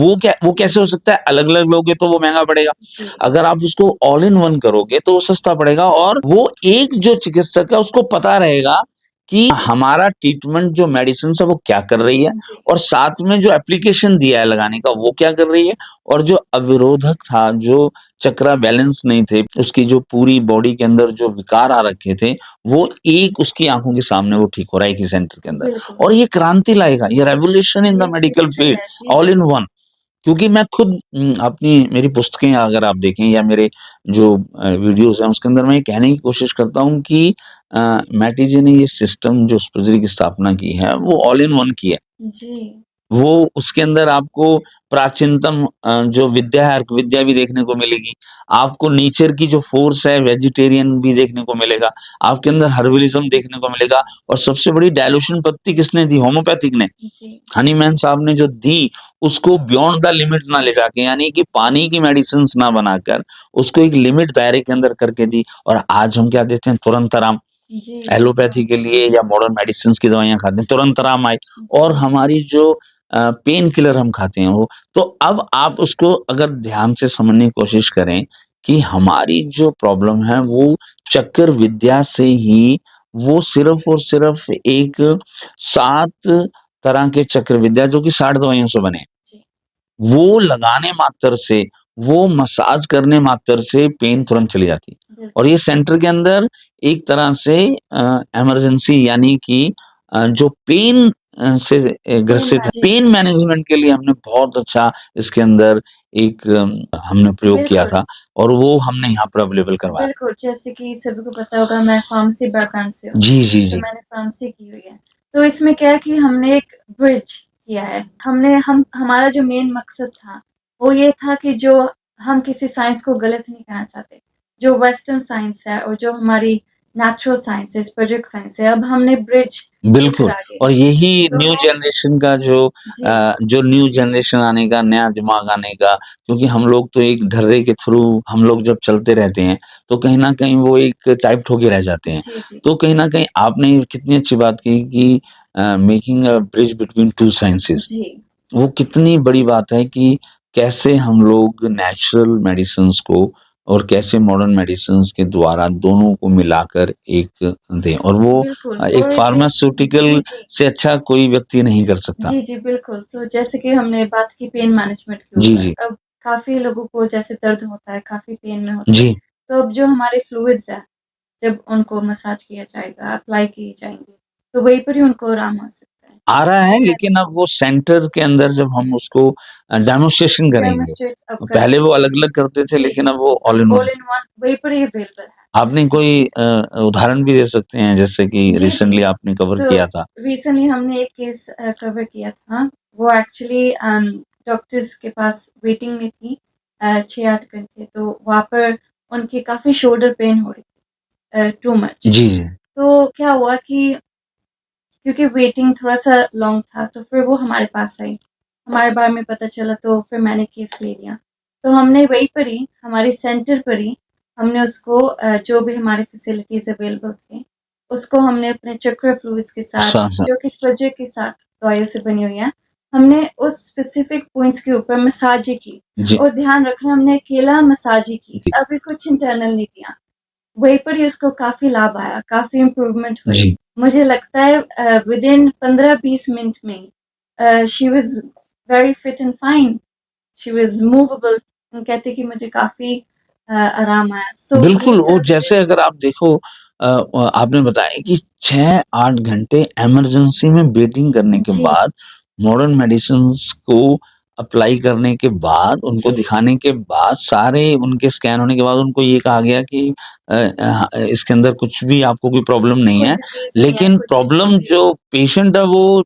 [SPEAKER 2] वो कैसे हो सकता है? अलग-अलग लोगे तो वो महँगा पड़ेगा।
[SPEAKER 1] जी।
[SPEAKER 2] अगर आप उसको ऑल इन वन करोगे तो वो सस्ता पड़ेगा और वो एक जो चिकित्सक है उसको पता रहेगा कि हमारा ट्रीटमेंट जो मेडिसिन्स है वो क्या कर रही है
[SPEAKER 1] जी।
[SPEAKER 2] और साथ में जो एप्लीकेशन दिया है लगाने का वो क्या कर रही है और जो अवरोधक था, जो चक्रा बैलेंस नहीं थे, उसकी जो पूरी बॉडी के अंदर जो विकार आ रखे थे, वो एक उसकी आँखों के सामने वो ठीक हो रहा है एक ही सेंटर के अंदर।
[SPEAKER 1] बिल्कुल।
[SPEAKER 2] और ये क्रांति लाएगा, ये रेवोल्यूशन इन द
[SPEAKER 1] ये
[SPEAKER 2] मेडिकल
[SPEAKER 1] हिस्ट्री
[SPEAKER 2] फील्ड
[SPEAKER 1] है। जी,
[SPEAKER 2] ऑल इन
[SPEAKER 1] बिल्कुल।
[SPEAKER 2] वन। क्योंकि मैं खुद अपनी मेरी पुस्तकें अगर आप देखें या मेरे जो वीडियोज़ हैं उसके अंदर मैं ये कहने की कोशिश करता हूँ कि मैटी जी ने ये सिस्टम जो सर्जरी की स्थापना की है वो ऑल इन वन की है।
[SPEAKER 1] जी।
[SPEAKER 2] वो उसके अंदर आपको प्राचीनतम जो विद्या है, अर्क विद्या भी देखने को मिलेगी। आपको नेचर की जो फ़ोर्स है, वेजिटेरियन भी देखने को मिलेगा। आपके अंदर हर्बलिज़्म देखने को मिलेगा और सबसे बड़ी डायल्यूशन पत्ती किसने दी? होम्योपैथिक ने।
[SPEAKER 1] जी,
[SPEAKER 2] हनीमैन साहब ने जो दी, उसको बियॉन्ड द लिमिट ना ले जाके, यानी कि पानी की मेडिसिन्स ना बनाकर, उसको एक लिमिट दायरे के अंदर करके दी और आज हम क्या देते हैं? तुरंत आराम।
[SPEAKER 1] जी,
[SPEAKER 2] एलोपैथी के लिए या मॉडर्न मेडिसिन्स की दवाइयाँ खाते हैं, तुरंत आराम आए और
[SPEAKER 1] जी,
[SPEAKER 2] हमारी जो पेन किलर हम खाते हैं वो तो अब आप उसको अगर ध्यान से समझने की कोशिश करें कि हमारी जो प्रॉब्लम है वो चक्कर विद्या से ही वो सिर्फ़ और सिर्फ़ एक 7 तरह के चक्र विद्या जो कि 60 दवाइयों से बने हैं।
[SPEAKER 1] जी,
[SPEAKER 2] वो लगाने मात्र से, वो मसाज करने मात्र से पेन तुरंत चली जाती है। और
[SPEAKER 1] बिल्कुल।
[SPEAKER 2] ये सेंटर के अंदर एक तरह से इमरजेंसी यानी कि जो पेन से
[SPEAKER 1] पेन
[SPEAKER 2] ग्रसित है,
[SPEAKER 1] जी,
[SPEAKER 2] पेन मैनेजमेंट के लिए हमने बहुत अच्छा इसके अंदर एक हमने प्रयोग किया
[SPEAKER 1] बिल्कुल,
[SPEAKER 2] था और वो हमने यहाँ पर अवेलेबल करवाया।
[SPEAKER 1] बिल्कुल, जैसे कि सभी को पता होगा मैं फार्मेसी बैकग्राउंड से हूँ,
[SPEAKER 2] जी, जी,
[SPEAKER 1] तो
[SPEAKER 2] जी।
[SPEAKER 1] मैंने फार्मेसी की हुई है। तो इसमें क्या है कि हमने एक ब्रिज किया है। हमारा जो मेन मकसद था, वो ये था कि जो हम किसी साइंस को गलत नहीं कहना चाहते। जो वेस्टर्न साइंस है और जो हमारी नेचुरल साइंस है, स्पिरिचुअल साइंस है, अब हमने ब्रिज लेकर
[SPEAKER 2] बिल्कुल,
[SPEAKER 1] आगे
[SPEAKER 2] और यही
[SPEAKER 1] तो
[SPEAKER 2] न्यू जनरेशन का
[SPEAKER 1] जी,
[SPEAKER 2] जो न्यू जनरेशन आने का, नया दिमाग आने का क्योंकि हम लोग तो एक ढर्रे के थ्रू हम लोग जब चलते रहते हैं, तो कहीं न कहीं वो एक टाइप्ड होके रह जाते हैं।
[SPEAKER 1] जी, जी,
[SPEAKER 2] तो कहीं न कहीं आपने कितनी अच्छी बात की कि making a bridge between 2 sciences
[SPEAKER 1] जी,
[SPEAKER 2] वो कितनी बड़ी बात है कि कैसे हम लोग नेचुरल मेडिसिन्स को और कैसे मॉडर्न मेडिसिन्स के द्वारा दोनों को मिलाकर एक दें और वो
[SPEAKER 1] बिल्कुल
[SPEAKER 2] एक
[SPEAKER 1] और ये जी,
[SPEAKER 2] फार्मास्यूटिकल
[SPEAKER 1] जी।
[SPEAKER 2] से अच्छा कोई व्यक्ति नहीं कर सकता।
[SPEAKER 1] जी, जी, बिल्कुल। तो जैसे कि हमने बात की पेन मैनेजमेंट के
[SPEAKER 2] जी,
[SPEAKER 1] ऊपर,
[SPEAKER 2] जी।
[SPEAKER 1] अब काफ़ी लोगों को जैसे दर्द होता है, काफ़ी पेन में होते हैं,
[SPEAKER 2] जी,
[SPEAKER 1] तो अब जो हमारे फ्लूइड्स हैं, जब उनको मसाज किया जाएगा, अप्लाई किए जाएँगे, तो वहीं पर ही उनको आराम आ सकता है।
[SPEAKER 2] आ रहा है
[SPEAKER 1] ठीक है,
[SPEAKER 2] लेकिन अब वो सेंटर के अंदर जब हम उसको डेमोंस्ट्रेशन करेंगे,
[SPEAKER 1] डेमोंस्ट्रेट अब
[SPEAKER 2] पहले
[SPEAKER 1] करेंगे।
[SPEAKER 2] वो अलग-अलग करते थे
[SPEAKER 1] जी,
[SPEAKER 2] लेकिन अब वो
[SPEAKER 1] अब
[SPEAKER 2] all in one.
[SPEAKER 1] All in one वहीं पर ही अवेलेबल है।
[SPEAKER 2] आपने कोई उदाहरण भी दे सकते हैं जैसे कि
[SPEAKER 1] जी, जी।
[SPEAKER 2] रिसेंटली आपने कवर
[SPEAKER 1] तो
[SPEAKER 2] किया था?
[SPEAKER 1] रिसेंटली हमने एक केस कवर किया था। वो एक्चुअली डॉक्टर्स के पास वेटिंग में थी 6-8 घंटे, तो वहाँ पर उनकी काफ़ी शोल्डर पेन हो रही थी टू मच।
[SPEAKER 2] जी, जी।
[SPEAKER 1] तो क्या हुआ कि क्योंकि वेटिंग थोड़ा-सा लॉन्ग था, तो फिर वो हमारे पास आई। हमारे बारे में पता चला तो फिर मैंने केस ले लिया। तो हमने वहीं पर ही, हमारे सेंटर पर ही, हमने उसको जो भी हमारे फैसिलिटीज़ अवेलेबल थे, उसको हमने अपने चक्र फ्लूइड्स के साथ,
[SPEAKER 2] सा सा
[SPEAKER 1] जो कि स्पज्जे के साथ दवाइयों से बनी हुई हैं, हमने उस स्पेसिफिक पॉइंट्स के ऊपर मसाज ही की
[SPEAKER 2] जी,
[SPEAKER 1] और ध्यान रखना हमने अकेला मसाज ही की,
[SPEAKER 2] जी,
[SPEAKER 1] अभी कुछ इंटरनल नहीं किया। वहीं पर ही उसको काफ़ी लाभ आया, काफ़ी इम्प्रूवमेंट हुई।
[SPEAKER 2] जी।
[SPEAKER 1] मुझे लगता है विदिन 15-20 मिनट में she was very fit and fine, she was movable. कहते कि मुझे काफ़ी आराम आया। सो ये
[SPEAKER 2] बिल्कुल, वो जैसे
[SPEAKER 1] सर्विसेज़
[SPEAKER 2] अगर आप देखो आपने बताया कि 6-8 घंटे इमरजेंसी में वेटिंग करने के
[SPEAKER 1] जी,
[SPEAKER 2] बाद, मॉडर्न मेडिसिन्स को अप्लाई करने के बाद, उनको
[SPEAKER 1] जी,
[SPEAKER 2] दिखाने के बाद, सारे उनके स्कैन होने के बाद उनको ये कहा गया कि इसके अंदर कुछ भी आपको कोई प्रॉब्लम नहीं
[SPEAKER 1] कोई
[SPEAKER 2] है।
[SPEAKER 1] डिज़ीज़ नहीं है,
[SPEAKER 2] लेकिन
[SPEAKER 1] कुछ
[SPEAKER 2] प्रॉब्लम
[SPEAKER 1] जी,
[SPEAKER 2] जो पेशेंट है वो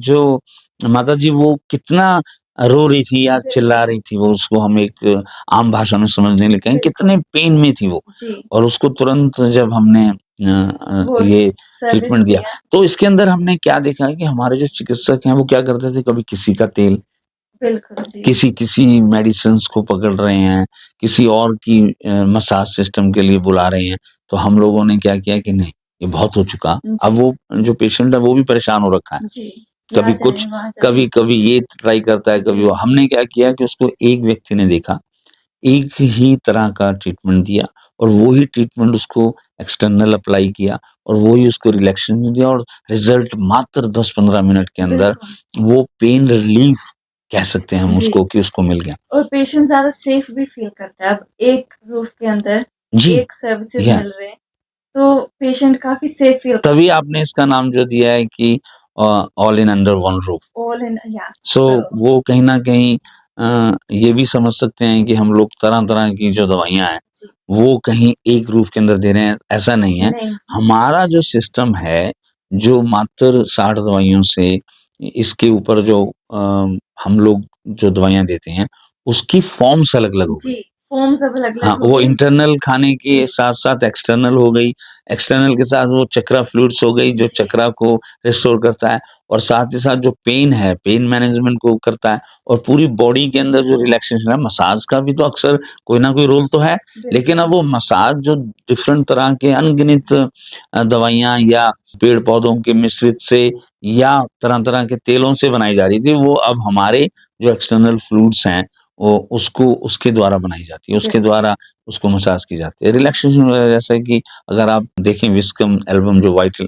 [SPEAKER 2] जो माताजी वो कितना रो रही थी या चिल्ला
[SPEAKER 1] बिल्कुल,
[SPEAKER 2] रही थी, वो उसको हम एक आम भाषा में समझने लगे हैं,
[SPEAKER 1] बिल्कुल।
[SPEAKER 2] कितने पेन में थी वो
[SPEAKER 1] जी,
[SPEAKER 2] और उसको तुरंत जब हमने
[SPEAKER 1] वो स
[SPEAKER 2] ये
[SPEAKER 1] सर्विस
[SPEAKER 2] ट्रीटमेंट दिया,
[SPEAKER 1] दिया,
[SPEAKER 2] तो इसके अंदर हमने क्या देखा है कि हमारे जो चिकित्सक हैं, वो क्या करते थे, कभी किसी का तेल,
[SPEAKER 1] बिल्कुल, जी,
[SPEAKER 2] किसी किसी मेडिसिन्स को पकड़ रहे हैं, किसी और की मसाज सिस्टम के लिए बुला रहे हैं, तो हम लोगों ने क्या किया कि नहीं, ये बहुत हो चुका। अब
[SPEAKER 1] जी,
[SPEAKER 2] वो जो पेशेंट है, वो भी परेशान हो रखा है।
[SPEAKER 1] जी। यहाँ
[SPEAKER 2] कभी
[SPEAKER 1] जाएँ,
[SPEAKER 2] कुछ,
[SPEAKER 1] वहाँ जाएँ।
[SPEAKER 2] कभी-कभी ये ट्राई करता है, कभी वो।
[SPEAKER 1] जी,
[SPEAKER 2] हमने क्या किया कि उसको एक व्यक्ति ने देखा, एक ही तरह का ट्रीटमेंट दिया और वो ही ट्रीटमेंट उसको एक्सटर्नल अप्लाई किया और वो ही उसको रिलैक्सेशन दिया और रिज़ल्ट मात्र 10-15 मिनट के अंदर
[SPEAKER 1] बिल्कुल,
[SPEAKER 2] वो पेन रिलीफ़ कह सकते हैं हम
[SPEAKER 1] जी।
[SPEAKER 2] उसको कि उसको मिल गया।
[SPEAKER 1] और पेशेंट ज़्यादा सेफ भी फ़ील करता है। अब एक रूफ़ के अंदर
[SPEAKER 2] जी,
[SPEAKER 1] एक सर्विसेज़
[SPEAKER 2] या
[SPEAKER 1] मिल रहे हैं, तो पेशेंट काफ़ी सेफ फ़ील
[SPEAKER 2] तभी
[SPEAKER 1] करता है।
[SPEAKER 2] आपने इसका नाम जो दिया है कि all in under one roof.
[SPEAKER 1] All in या
[SPEAKER 2] सो
[SPEAKER 1] सो
[SPEAKER 2] वो कहीं न कहीं ये भी समझ सकते हैं कि हम लोग तरह-तरह की जो दवाइयाँ हैं,
[SPEAKER 1] जी,
[SPEAKER 2] वो कहीं एक रूफ के अंदर दे रहे हैं, ऐसा नहीं है।
[SPEAKER 1] नहीं,
[SPEAKER 2] हमारा जो सिस्टम है, जो मात्र 60 दवाइयों से इसके ऊपर जो हम लोग जो दवाइयाँ देते हैं, उसकी फ़ॉर्म्स अलग-अलग हो गई।
[SPEAKER 1] जी, फ़ॉर्म्स अब
[SPEAKER 2] हाँ,
[SPEAKER 1] अलग-अलग हो
[SPEAKER 2] वो
[SPEAKER 1] गए।
[SPEAKER 2] इंटरनल खाने के
[SPEAKER 1] जी,
[SPEAKER 2] साथ-साथ एक्सटर्नल हो गई, एक्सटर्नल के साथ वो चक्रा फ्लूइड्स हो गई, जो
[SPEAKER 1] जी,
[SPEAKER 2] चक्रा को रिस्टोर करता है और साथ ही साथ जो पेन है, पेन मैनेजमेंट को करता है और पूरी बॉडी के अंदर जो रिलैक्सेशन है, मसाज का भी तो अक्सर कोई ना कोई रोल तो है, लेकिन
[SPEAKER 1] बिल्कुल।
[SPEAKER 2] अब वो मसाज जो डिफरेंट तरह के अनगिनत दवाइयाँ या पेड़-पौधों के मिश्रित से या तरह-तरह के तेलों से बनाई जा रही थी, वो अब हमारे जो एक्सटर्नल फ्लूइड्स हैं, वो उसको उसके द्वारा बनाई जाती है, उसके
[SPEAKER 1] बिल्कुल,
[SPEAKER 2] द्वारा उसको मसाज की जाती है। रिलैक्सेशन वगैरह जैसे कि अगर आप देखें विस्कम एल्बम जो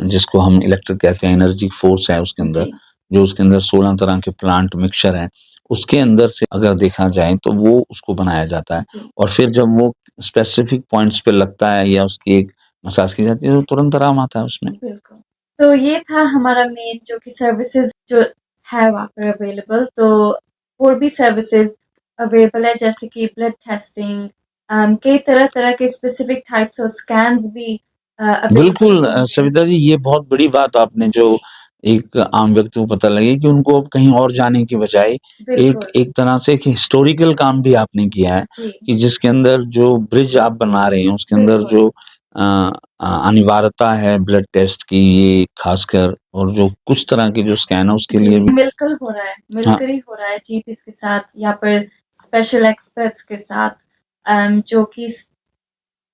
[SPEAKER 2] जिसको हम इलेक्ट्रिक कहते हैं, एनर्जी फोर्स है उसके अंदर,
[SPEAKER 1] जी,
[SPEAKER 2] जो उसके अंदर 16 तरह के प्लांट मिक्सचर हैं, उसके अंदर से अगर देखा जाए तो वो उसको बनाया जाता है
[SPEAKER 1] जी,
[SPEAKER 2] और फिर जब वो स्पेसिफिक पॉइंट्स पे लगता है या उसकी एक मसाज की जाती है, तो तुरंत आराम आता है उसमें।
[SPEAKER 1] बिल्कुल। तो ये था हमारा मेन जो कि सर्विसेज़ जो है वहाँ पर अवेलेबल, तो और भी सर्विसेज़ अवेलेबल है जैसे कि ब्लड टेस्टिंग कई तरह-तरह के स्पेसिफिक टाइप्स ऑफ स्कैन्स भी अवेलेबल
[SPEAKER 2] बिल्कुल
[SPEAKER 1] होंगे।
[SPEAKER 2] सविता जी ये बहुत बड़ी बात आपने जो
[SPEAKER 1] जी,
[SPEAKER 2] एक आम व्यक्ति को पता लगे कि उनको अब कहीं और जाने की बजाय एक
[SPEAKER 1] बिल्कुल।
[SPEAKER 2] एक तरह से एक हिस्टोरिकल काम भी आपने किया है
[SPEAKER 1] जी,
[SPEAKER 2] कि जिसके अंदर जो ब्रिज आप बना रहे हैं उसके अंदर
[SPEAKER 1] बिल्कुल।
[SPEAKER 2] जो अनिवार्यता है ब्लड टेस्ट की ये खासकर और जो कुछ तरह के जो स्कैन है उसके
[SPEAKER 1] जी,
[SPEAKER 2] लिए भी
[SPEAKER 1] मिलकर हो रहा है,
[SPEAKER 2] हाँ,
[SPEAKER 1] मिलकर ही हो रहा है जीपीज़ के साथ या फिर स्पेशल एक्सपर्ट्स के साथ जो कि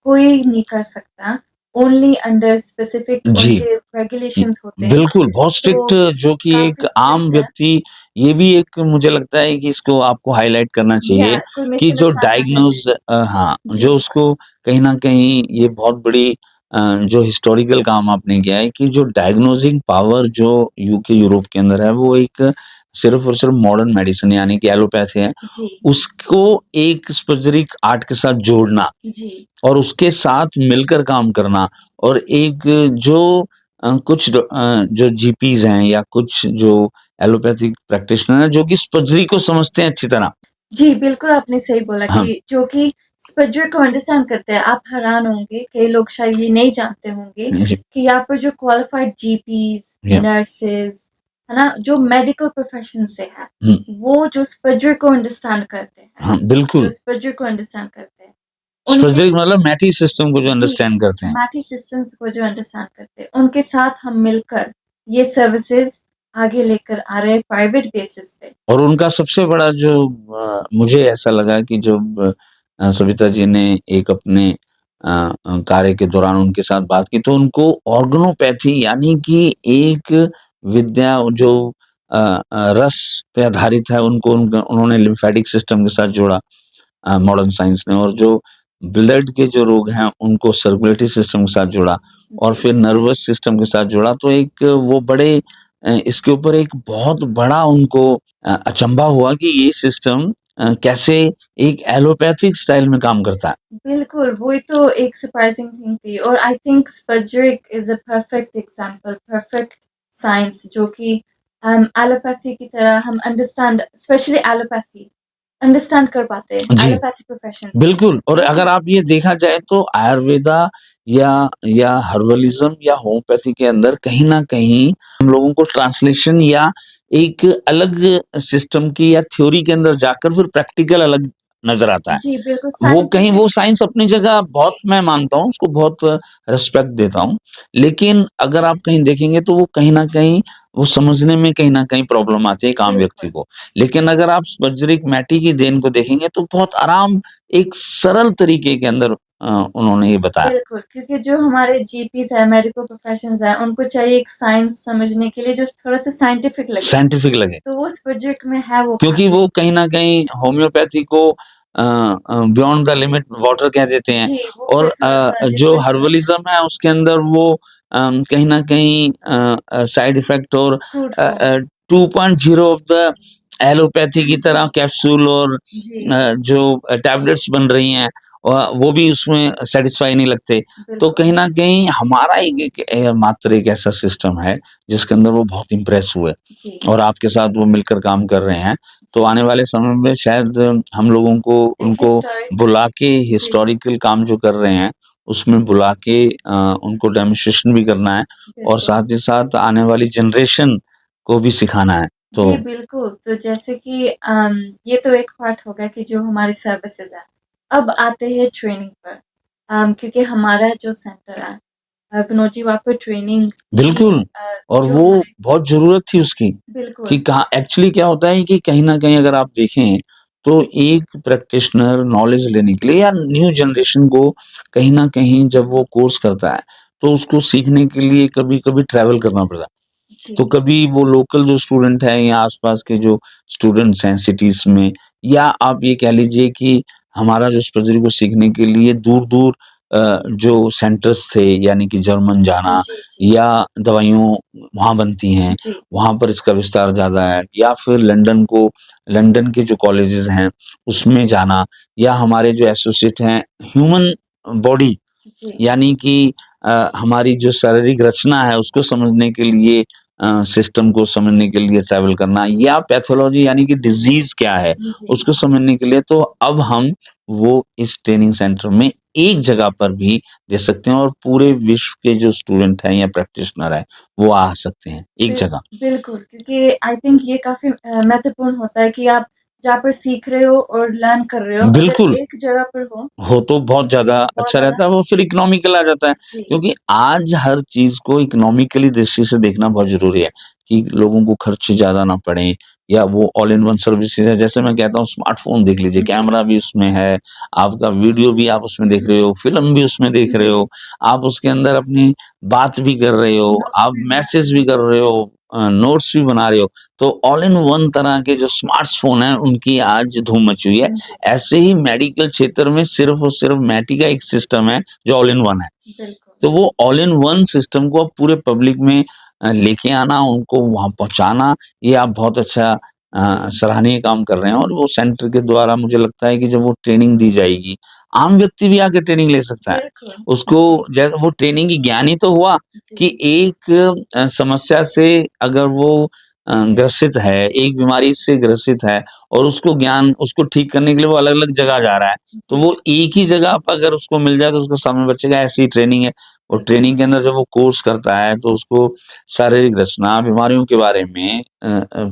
[SPEAKER 1] कोई नहीं कर सकता, ओनली अंडर स्पेसिफिक
[SPEAKER 2] जी।
[SPEAKER 1] उनके
[SPEAKER 2] इ
[SPEAKER 1] रेगुलेशंस होते हैं,
[SPEAKER 2] बिल्कुल, बहुत
[SPEAKER 1] तो
[SPEAKER 2] स्ट्रिक्ट जो कि एक
[SPEAKER 1] काफ़ी
[SPEAKER 2] आम
[SPEAKER 1] स्ट्रिक्ट है।
[SPEAKER 2] व्यक्ति ये भी एक मुझे लगता है कि इसको आपको हाइलाइट करना
[SPEAKER 1] या
[SPEAKER 2] चाहिए
[SPEAKER 1] कोई
[SPEAKER 2] कि जो
[SPEAKER 1] मिसअंडरस्टैंड ना कर दे।
[SPEAKER 2] हाँ,
[SPEAKER 1] जी,
[SPEAKER 2] जो उसको कहीं न कहीं ये बहुत बड़ी जो हिस्टोरिकल काम आपने किया है कि जो डायग्नोज़िंग पावर जो यूके, यूरोप के अंदर है, वो एक सिर्फ़ और सिर्फ़ मॉडर्न मेडिसिन यानी कि एलोपैथी है,
[SPEAKER 1] जी,
[SPEAKER 2] उसको एक स्पजेरिक आर्ट के साथ जोड़ना
[SPEAKER 1] जी,
[SPEAKER 2] और उसके साथ मिलकर काम करना और एक जो जो जीपीज़ हैं या कुछ जो एलोपैथिक प्रैक्टिशनर हैं, जो कि सर्जरी को समझते हैं अच्छी तरह।
[SPEAKER 1] जी, बिल्कुल आपने सही बोला
[SPEAKER 2] हाँ,
[SPEAKER 1] कि जो कि स्पीकर को अंडरस्टैंड करते हैं, आप हैरान होंगे, कई लोग शायद ये नहीं जानते होंगे
[SPEAKER 2] जी,
[SPEAKER 1] कि यहाँ पर जो क्वालिफाइड जीपीज़,
[SPEAKER 2] या
[SPEAKER 1] नर्सेज़, है ना? जो मेडिकल प्रोफ़ेशन से है,
[SPEAKER 2] हुँ,
[SPEAKER 1] वो जो स्पीकर को अंडरस्टैंड करते हैं,
[SPEAKER 2] हाँ,
[SPEAKER 1] जो
[SPEAKER 2] बिल्कुल।
[SPEAKER 1] स्पीकर को अंडरस्टैंड करते हैं, उनके
[SPEAKER 2] सर्जरी मतलब मैट्री सिस्टम को जो
[SPEAKER 1] जी,
[SPEAKER 2] अंडरस्टैंड करते हैं।
[SPEAKER 1] मैटी सिस्टम्स को जो अंडरस्टैंड करते हैं, उनके साथ हम मिलकर ये सर्विसेज़ आगे लेकर आ रहे हैं प्राइवेट बेसिस पे।
[SPEAKER 2] और उनका सबसे बड़ा जो मुझे ऐसा लगा कि जब सविता जी ने एक अपने कार्य के दौरान उनके साथ बात की, तो उनको ऑर्गनोपैथी यानी कि एक विद्या जो रस पे आधारित है, उन्होंने लिम्फेटिक सिस्टम के साथ जोड़ा मॉडर्न साइंस ने और जो ब्लड के जो रोग हैं, उनको सर्कुलेटरी सिस्टम के साथ जोड़ा और
[SPEAKER 1] जी,
[SPEAKER 2] फिर नर्वस सिस्टम के साथ जोड़ा, तो एक वो बड़े इसके ऊपर एक बहुत बड़ा उनको अचंभा हुआ कि ये सिस्टम कैसे एक एलोपैथिक स्टाइल में काम करता है।
[SPEAKER 1] बिल्कुल, वही तो एक सरप्राइज़िंग थिंग थी और I think spagyric is a perfect example, perfect science जो कि एलोपैथी की तरह हम अंडरस्टैंड स्पेशली एलोपैथी अंडरस्टैंड कर पाते हैं,
[SPEAKER 2] जी,
[SPEAKER 1] एलोपैथी प्रोफ़ेशन से,
[SPEAKER 2] बिल्कुल और
[SPEAKER 1] है ना?
[SPEAKER 2] अगर आप ये देखा जाए तो आयुर्वेदा या हर्बलिज़्म या होम्योपैथी के अंदर कहीं न कहीं हम लोगों को ट्रांसलेशन या एक अलग सिस्टम की या थ्योरी के अंदर जाकर फिर प्रैक्टिकल अलग नज़र आता है।
[SPEAKER 1] जी, बिल्कुल
[SPEAKER 2] वो कहीं
[SPEAKER 1] साइंटिफिक
[SPEAKER 2] वो साइंस अपनी जगह बहुत
[SPEAKER 1] जी,
[SPEAKER 2] मैं मानता हूँ, उसको बहुत रिस्पेक्ट देता हूँ। लेकिन अगर आप कहीं देखेंगे तो वो कहीं न कहीं वो समझने में कहीं न कहीं प्रॉब्लम आती है एक आम व्यक्ति
[SPEAKER 1] बिल्कुल।
[SPEAKER 2] को। लेकिन अगर आप वज्रिक मैटी की देन को देखेंगे तो बहुत आराम एक सरल तरीके के अंदर उन्होंने ये बताया।
[SPEAKER 1] बिल्कुल, क्योंकि जो हमारे जीपीज़ हैं, मेडिकल प्रोफ़ेशंस हैं, उनको चाहिए एक साइंस समझने के लिए जो थोड़ा-सा साइंटिफिक लगे।
[SPEAKER 2] साइंटिफिक लगे।
[SPEAKER 1] तो वो स्पिरिट में है वो
[SPEAKER 2] क्योंकि
[SPEAKER 1] ख़ासियत।
[SPEAKER 2] वो कहीं न कहीं होम्योपैथी को बियॉन्ड द लिमिट वाटर कह देते हैं
[SPEAKER 1] जी, वो
[SPEAKER 2] और
[SPEAKER 1] फिर थोड़ा-सा
[SPEAKER 2] जो
[SPEAKER 1] डिफरेंट हो
[SPEAKER 2] हर्बलिज़्म है उसके अंदर वो कहीं न कहीं साइड इफ़ेक्ट और
[SPEAKER 1] fruit
[SPEAKER 2] a
[SPEAKER 1] form.
[SPEAKER 2] A, 2.0 of the allopathy की तरह
[SPEAKER 1] जी,
[SPEAKER 2] कैप्सूल और
[SPEAKER 1] जी,
[SPEAKER 2] जो टैबलेट्स बन रही हैं वो भी उसमें सैटिस्फाई नहीं लगते। तो
[SPEAKER 1] बिल्कुल।
[SPEAKER 2] कहीं न कहीं हमारा एक एक मात्र एक ऐसा सिस्टम है जिसके अंदर वो बहुत इम्प्रेस हुए
[SPEAKER 1] जी,
[SPEAKER 2] और आपके साथ वो मिलकर काम कर रहे हैं। तो
[SPEAKER 1] जी।
[SPEAKER 2] आने वाले समय में शायद हम लोगों को
[SPEAKER 1] एक
[SPEAKER 2] उनको
[SPEAKER 1] हिस्टोरिक
[SPEAKER 2] बुला के
[SPEAKER 1] जी,
[SPEAKER 2] हिस्टोरिकल काम जो कर रहे हैं, उसमें बुला के उनको डेमोन्स्ट्रेशन भी करना है और
[SPEAKER 1] बिल्कुल।
[SPEAKER 2] साथ ही साथ आने वाली जनरेशन को भी सिखाना है। तो
[SPEAKER 1] जी, बिल्कुल। तो जैसे कि ये तो एक पार्ट हो गया कि जो हमारी सर्विसेज़ हैं। अब आते हैं ट्रेनिंग पर। क्योंकि हमारा जो सेंटर है विनोद जी वहाँ पे ट्रेनिंग
[SPEAKER 2] बिल्कुल, और
[SPEAKER 1] जो
[SPEAKER 2] वो
[SPEAKER 1] हमारे
[SPEAKER 2] बहुत ज़रूरत थी उसकी कि
[SPEAKER 1] बिल्कुल,
[SPEAKER 2] कहाँ एक्चुअली क्या होता है कि कहीं न कहीं अगर आप देखें, तो एक प्रैक्टिशनर नॉलेज लेने के लिए या न्यू जनरेशन को कहीं न कहीं जब वो कोर्स करता है, तो उसको सीखने के लिए कभी-कभी ट्रैवल करना पड़ता है।
[SPEAKER 1] जी,
[SPEAKER 2] तो कभी वो लोकल जो स्टूडेंट हैं या आस-पास के जो स्टूडेंट्स हैं सिटीज़ में, या आप ये कह लीजिए कि हमारा जो स्पजरी को सीखने के लिए दूर-दूर जो सेंटर्स थे, यानी कि जर्मन जाना
[SPEAKER 1] जी, जी,
[SPEAKER 2] या दवाइयों वहाँ बनती हैं,
[SPEAKER 1] जी,
[SPEAKER 2] वहाँ पर इसका विस्तार ज़्यादा है, या फिर लंदन के जो कॉलेजेस हैं, उसमें जाना, या हमारे जो एसोसिएट हैं ह्यूमन बॉडी,
[SPEAKER 1] जी,
[SPEAKER 2] यानी कि हमारी जो शारीरिक रचना है उसको समझने के लिए, सिस्टम को समझने के लिए ट्रैवल करना, या पैथोलॉजी यानी कि डिज़ीज़ क्या है,
[SPEAKER 1] जी,
[SPEAKER 2] उसको समझने के लिए, तो अब हम वो इस ट्रेनिंग सेंटर में एक जगह पर भी दे सकते हैं और पूरे विश्व के जो स्टूडेंट हैं या प्रैक्टिशनर हैं, वो आ सकते हैं एक
[SPEAKER 1] बिल
[SPEAKER 2] जगह।
[SPEAKER 1] बिल्कुल, क्योंकि आई थिंक ये काफ़ी महत्वपूर्ण होता है कि आप जहाँ पर सीख रहे हो और लर्न कर रहे हो, अगर
[SPEAKER 2] बिल्कुल।
[SPEAKER 1] एक जगह पर
[SPEAKER 2] हो तो बहुत ज़्यादा
[SPEAKER 1] तो बहुत
[SPEAKER 2] अच्छा
[SPEAKER 1] ज़्यादा
[SPEAKER 2] रहता है, वो फिर इकोनॉमिकल आ जाता है,
[SPEAKER 1] जी,
[SPEAKER 2] क्योंकि आज हर चीज़ को इकोनॉमिकली दृष्टि से देखना बहुत ज़रूरी है, कि लोगों को खर्च ज़्यादा ना पड़े, या वो ऑल इन वन सर्विसेज़ है। जैसे मैं कहता हूँ स्मार्टफ़ोन देख लीजिए,
[SPEAKER 1] जी,
[SPEAKER 2] कैमरा भी उसमें है, आपका वीडियो भी आप उसमें देख रहे हो, फ़िल्म भी उसमें देख रहे
[SPEAKER 1] जी,
[SPEAKER 2] हो, आप उसके अंदर अपनी बात भी कर रहे हो,
[SPEAKER 1] नोट्स
[SPEAKER 2] आप
[SPEAKER 1] भी बना
[SPEAKER 2] मैसेज
[SPEAKER 1] रहे
[SPEAKER 2] भी
[SPEAKER 1] हो।
[SPEAKER 2] कर रहे हो, नोट्स भी बना रहे हो, तो ऑल इन वन तरह के जो स्मार्टफ़ोन हैं, उनकी आज धूम मची हुई है।
[SPEAKER 1] जी,
[SPEAKER 2] ऐसे ही मेडिकल क्षेत्र में सिर्फ़ और सिर्फ़ मैटी का एक सिस्टम है, जो ऑल इन वन है।
[SPEAKER 1] बिल्कुल,
[SPEAKER 2] तो वो ऑल इन वन सिस्टम को अब पूरे पब्लिक में लेके आना, उनको वहाँ पहुँचाना, ये आप बहुत अच्छा
[SPEAKER 1] जी,
[SPEAKER 2] सराहनीय काम कर रहे हैं, और वो सेंटर के द्वारा मुझे लगता है कि जब वो ट्रेनिंग दी जाएगी, आम व्यक्ति भी आके ट्रेनिंग ले सकता है।
[SPEAKER 1] बिल्कुल,
[SPEAKER 2] उसको
[SPEAKER 1] जी,
[SPEAKER 2] जैसे वो ट्रेनिंग की ज्ञानी तो हुआ
[SPEAKER 1] जी,
[SPEAKER 2] कि एक समस्या से अगर वो ग्रसित है, एक बीमारी से ग्रसित है, और उसको ठीक करने के लिए वो अलग-अलग जगह जा रहा है। तो
[SPEAKER 1] जी,
[SPEAKER 2] वो एक ही जगह पे अगर उसको मिल जाए तो उसका समय बचेगा, ऐसी ही ट्रेनिंग है। और
[SPEAKER 1] बिल्कुल,
[SPEAKER 2] ट्रेनिंग के अंदर जब वो कोर्स करता है तो उसको शारीरिक रचना, बीमारियों के बारे में,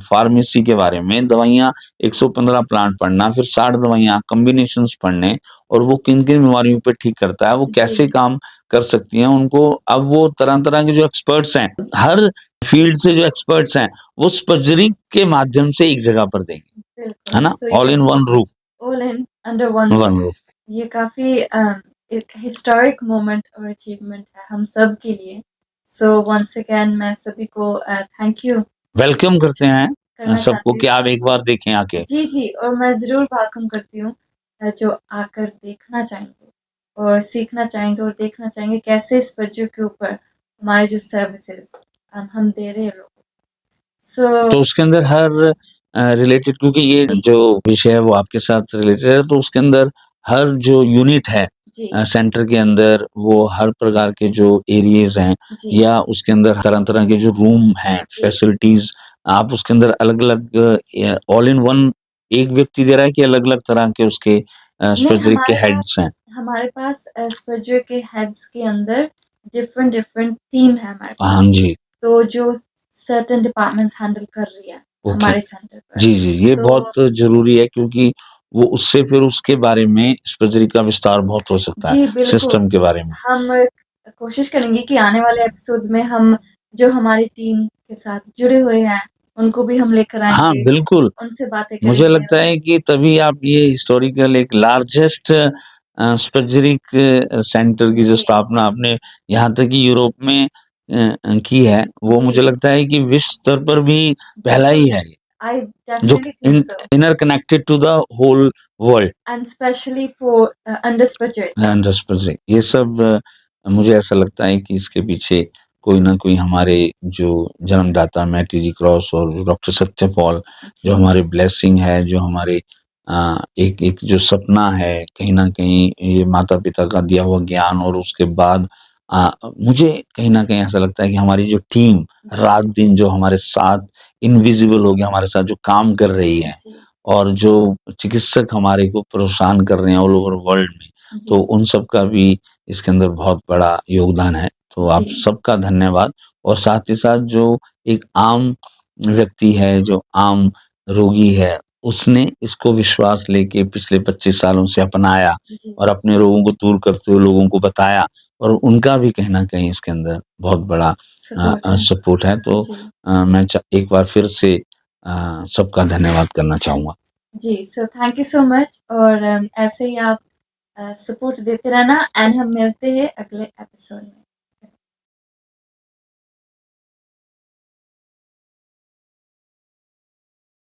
[SPEAKER 2] फार्मेसी के बारे में, दवाइयाँ 115 प्लांट पढ़ना, फिर 60 दवाइयाँ कॉम्बिनेशंस पढ़ने, और वो किन-किन बीमारियों पे ठीक करता है, वो कैसे
[SPEAKER 1] जी,
[SPEAKER 2] काम कर सकती हैं, उनको अब वो तरह-तरह के जो एक्सपर्ट्स हैं, हर फील्ड से जो एक्सपर्ट्स हैं, वो सर्जरी के माध्यम से एक जगह पर देंगे, है
[SPEAKER 1] बिल्कुल।
[SPEAKER 2] ना?
[SPEAKER 1] So
[SPEAKER 2] all in
[SPEAKER 1] yes,
[SPEAKER 2] one roof,
[SPEAKER 1] all in under one
[SPEAKER 2] one
[SPEAKER 1] roof.
[SPEAKER 2] Roof.
[SPEAKER 1] ये काफ़ी एक हिस्टोरिक मोमेंट और अचीवमेंट है हम सब के लिए। सो वन्स अगेन मैं सभी को थैंक यू
[SPEAKER 2] वेलकम करते हैं
[SPEAKER 1] करना
[SPEAKER 2] सबको
[SPEAKER 1] चाहती
[SPEAKER 2] कि
[SPEAKER 1] हूँ।
[SPEAKER 2] आप एक बार देखें आके।
[SPEAKER 1] जी, जी और मैं ज़रूर वेलकम करती हूँ जो आकर देखना चाहेंगे और सीखना चाहेंगे और देखना चाहेंगे कैसे इस बच्चों के ऊपर हमारी जो सर्विसेज़ हम दे रहे हैं लोगों को।
[SPEAKER 2] तो
[SPEAKER 1] सो
[SPEAKER 2] उसके अंदर हर रिलेटेड, क्योंकि ये
[SPEAKER 1] जी,
[SPEAKER 2] जो विषय है वो आपके साथ रिलेटेड है, तो उसके अंदर हर जो यूनिट है
[SPEAKER 1] जी,
[SPEAKER 2] सेंटर के अंदर, वो हर प्रकार के जो एरियाज़ हैं,
[SPEAKER 1] जी,
[SPEAKER 2] या उसके अंदर तरह-तरह के जो रूम हैं,
[SPEAKER 1] जी।
[SPEAKER 2] फैसिलिटीज़, आप उसके अंदर अलग-अलग ऑल इन वन एक व्यक्ति दे रहा है कि अलग-अलग तरह के उसके
[SPEAKER 1] नहीं
[SPEAKER 2] स्पेसिफिक के हेड्स हैं?
[SPEAKER 1] हमारे पास स्पीचुअल के हेड्स के अंदर डिफरेंट डिफरेंट टीम है हमारे
[SPEAKER 2] हाँ
[SPEAKER 1] पास।
[SPEAKER 2] जी,
[SPEAKER 1] तो जो सर्टेन डिपार्टमेंट्स हैंडल कर रही है
[SPEAKER 2] ओके।
[SPEAKER 1] हमारे सेंटर पर।
[SPEAKER 2] जी, जी, ये
[SPEAKER 1] तो
[SPEAKER 2] बहुत ज़रूरी है, क्योंकि वो उससे फिर उसके बारे में सर्जरी का विस्तार बहुत हो सकता है,
[SPEAKER 1] जी, बिल्कुल।
[SPEAKER 2] सिस्टम के बारे में।
[SPEAKER 1] हम कोशिश करेंगे कि आने वाले एपिसोड्स में हम जो हमारी टीम के साथ जुड़े हुए हैं, उनको भी हम लेकर
[SPEAKER 2] हाँ,
[SPEAKER 1] आएँगे,
[SPEAKER 2] बिल्कुल,
[SPEAKER 1] उनसे बातें
[SPEAKER 2] मुझे
[SPEAKER 1] करेंगे
[SPEAKER 2] लगता
[SPEAKER 1] और
[SPEAKER 2] है कि तभी आप ये हिस्टोरिकल एक लार्जेस्ट सर्जरिक सेंटर की जो
[SPEAKER 1] जी,
[SPEAKER 2] स्थापना आपने यहाँ तक कि यूरोप में की है, वो
[SPEAKER 1] जी,
[SPEAKER 2] मुझे लगता है कि विश्व स्तर पर भी पहला
[SPEAKER 1] बिल्कुल।
[SPEAKER 2] ही है ये,
[SPEAKER 1] आई
[SPEAKER 2] जो
[SPEAKER 1] definitely think so
[SPEAKER 2] inner connected to the whole world.
[SPEAKER 1] And specially for under spiritual.
[SPEAKER 2] Understood. ये सब मुझे ऐसा लगता है कि इसके पीछे कोई ना कोई हमारे जो जन्मदाता मैटी जी क्रॉस और डॉक्टर सत्यपाल, जो
[SPEAKER 1] जी,
[SPEAKER 2] हमारे ब्लेसिंग है, जो हमारे एक एक जो सपना है, कहीं न कहीं ये माता-पिता का दिया हुआ ज्ञान, और उसके बाद मुझे कहीं न कहीं ऐसा लगता है कि हमारी जो टीम
[SPEAKER 1] जी,
[SPEAKER 2] रात-दिन जो हमारे साथ इनविजिबल हो के हमारे साथ जो काम कर रही है,
[SPEAKER 1] जी,
[SPEAKER 2] और जो चिकित्सक हमारे को परेशान कर रहे हैं ऑल ओवर वर्ल्ड में, तो
[SPEAKER 1] जी,
[SPEAKER 2] उन सब का भी इसके अंदर बहुत बड़ा योगदान है। तो आप
[SPEAKER 1] जी,
[SPEAKER 2] सबका धन्यवाद, और साथ ही साथ जो एक आम व्यक्ति है, जो आम रोगी है, उसने इसको विश्वास लेके पिछले 25 सालों से अपनाया
[SPEAKER 1] जी,
[SPEAKER 2] और अपने रोगों को दूर करते हुए लोगों को बताया और उनका भी कहीं न कहीं इसके अंदर बहुत बड़ा
[SPEAKER 1] सपोर्ट है।
[SPEAKER 2] सपोर्ट है। तो
[SPEAKER 1] जी,
[SPEAKER 2] मैं च एक बार फिर से सबका धन्यवाद करना चाहूँगा।
[SPEAKER 1] जी, so thank you so much और ऐसे ही आप सपोर्ट देते रहना एंड हम मिलते हैं अगले एपिसोड में।